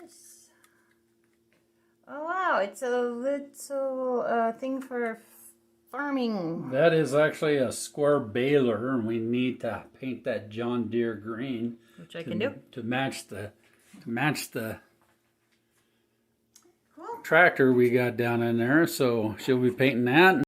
this? Oh wow, it's a little thing for farming. That is actually a square baler, and we need to paint that John Deere green, Which I can do. To match the Cool. tractor we got down in there. So she'll be painting that.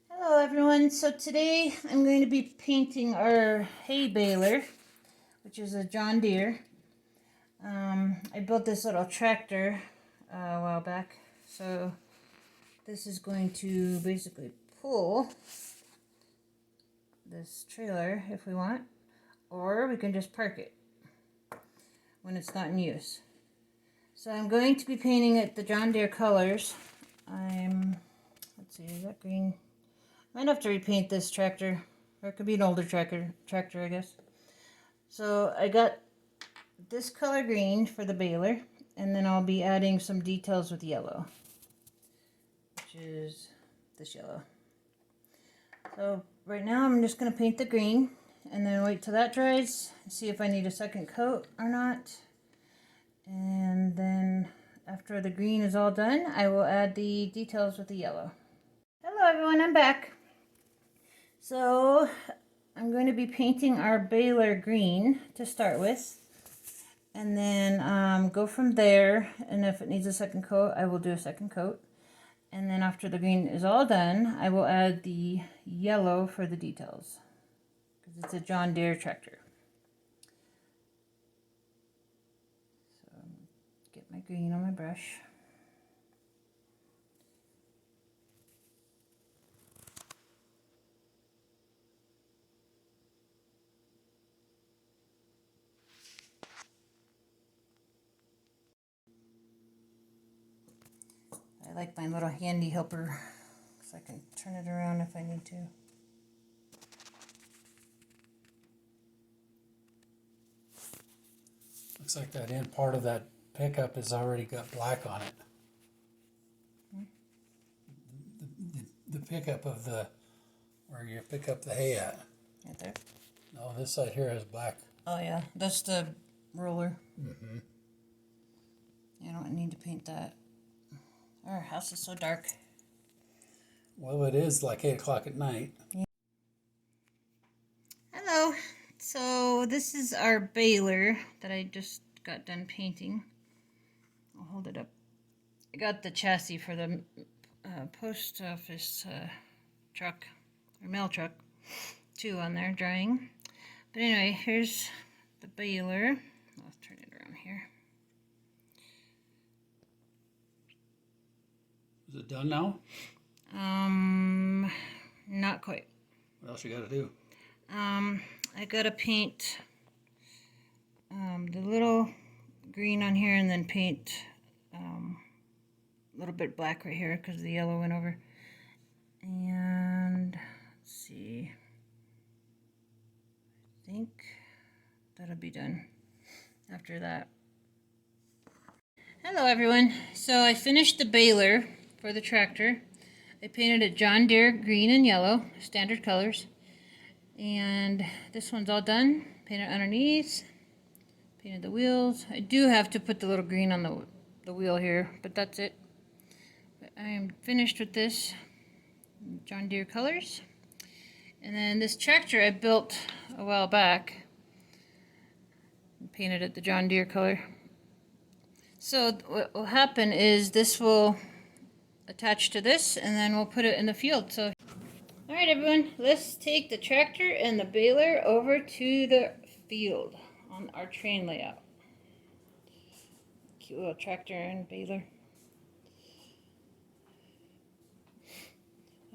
Hello everyone, so today I'm going to be painting our hay baler, which is a John Deere. I built this little tractor a while back, so this is going to basically pull this trailer if we want, or we can just park it when it's not in use. So I'm going to be painting it the John Deere colors. Let's see, is that green? Might have to repaint this tractor, or it could be an older tractor I guess. So I got this color green for the baler, and then I'll be adding some details with yellow, which is this yellow. So right now I'm just going to paint the green, and then wait till that dries, and see if I need a second coat or not. And then after the green is all done, I will add the details with the yellow. Hello everyone, I'm back. So I'm going to be painting our baler green to start with, and then go from there, and if it needs a second coat, I will do a second coat. And then after the green is all done, I will add the yellow for the details, because it's a John Deere tractor. So get my green on my brush. I like my little handy helper, so I can turn it around if I need to. Looks like that end part of that pickup has already got black on it. The pickup of the, where you pick up the hay at. Right there. No, this side here has black. Oh yeah, that's the roller. Mm-hmm. I don't need to paint that. Our house is so dark. Well, it is like 8 o'clock at night. Hello. So this is our baler that I just got done painting. I'll hold it up. I got the chassis for the post office truck, or mail truck, too, on there drying. But anyway, here's the baler. Let's turn it around here. Is it done now? Not quite. What else you got to do? I gotta paint the little green on here, and then paint a little bit black right here because the yellow went over. And let's see, I think that'll be done after that. Hello everyone. So I finished the baler for the tractor. I painted it John Deere green and yellow, standard colors. And this one's all done. Painted underneath. Painted the wheels. I do have to put the little green on the wheel here, but that's it. But I am finished with this John Deere colors. And then this tractor I built a while back. Painted it the John Deere color. So what will happen is this will attach to this, and then we'll put it in the field. So alright everyone, let's take the tractor and the baler over to the field on our train layout. Cute little tractor and baler.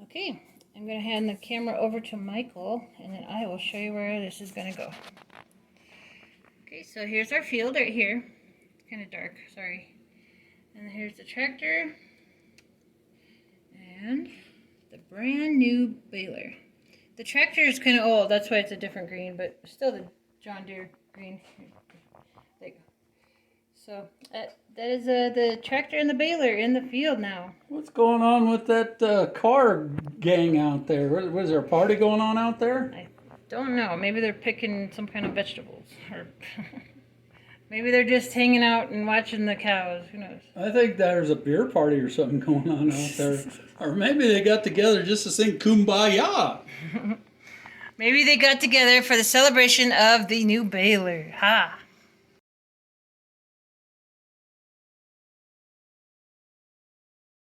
Okay, I'm going to hand the camera over to Michael, and then I will show you where this is going to go. Okay, so here's our field right here. It's kind of dark, sorry. And here's the tractor. And the brand new baler. The tractor is kind of old, that's why it's a different green, but still the John Deere green. There you go. So that is the tractor and the baler in the field now. What's going on with that car gang out there? Was there a party going on out there? I don't know. Maybe they're picking some kind of vegetables, or maybe they're just hanging out and watching the cows. Who knows? I think there's a beer party or something going on out there. Or maybe they got together just to sing Kumbaya. Maybe they got together for the celebration of the new baler. Ha!